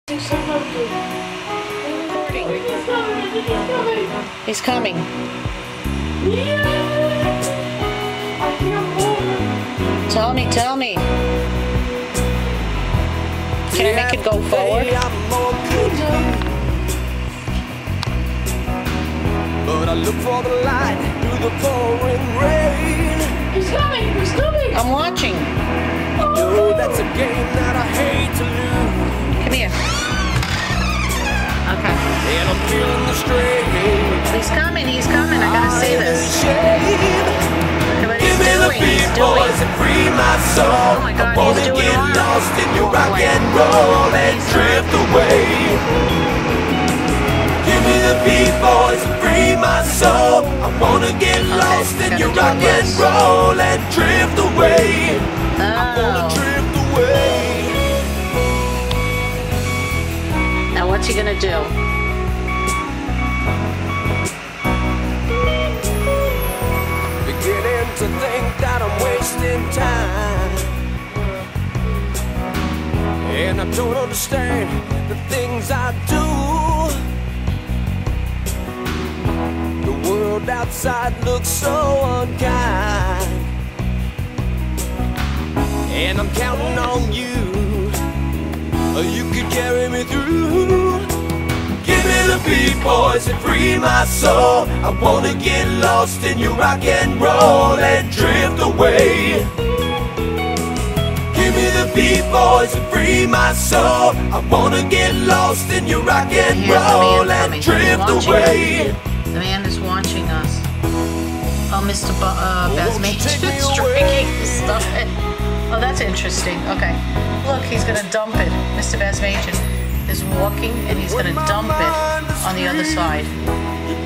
He's coming. Tell me. Can I make it go forward? But I look for the light through the pouring rain. He's coming. I'm watching. Oh, that's a game that I hate to lose. Come here. Okay. And I'm feeling the strain. He's coming. I gotta say this. Look what he's doing. He's doing. Oh my God, he's doing it. Lost in your rock and roll and drift away. Give me the beat, boys, and free my soul. I wanna get lost in your rock and roll and drift away. I wanna drift away. Now what's he gonna do? Beginning to think that I'm wasting time, and I don't understand the things I do. The world outside looks so unkind, and I'm counting on you. You could carry me through. Give me the beat, boys, and free my soul. I wanna get lost in your rock and roll and drift away. Give me the beat, boys, and free my soul. I wanna get lost in your rock and roll and drift away. The man is watching us. Oh, Mr. Basmation is drinking stuff. Oh, that's interesting. Okay. Look, he's gonna dump it. Mr. Basmation is walking and he's gonna dump it on the other side.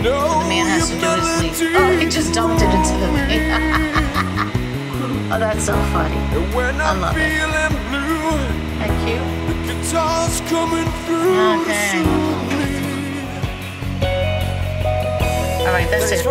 So the man has to do his leave. Oh, he just dumped it into the thing. Oh, that's so funny. I love it. Thank you. Okay. Alright, that's it.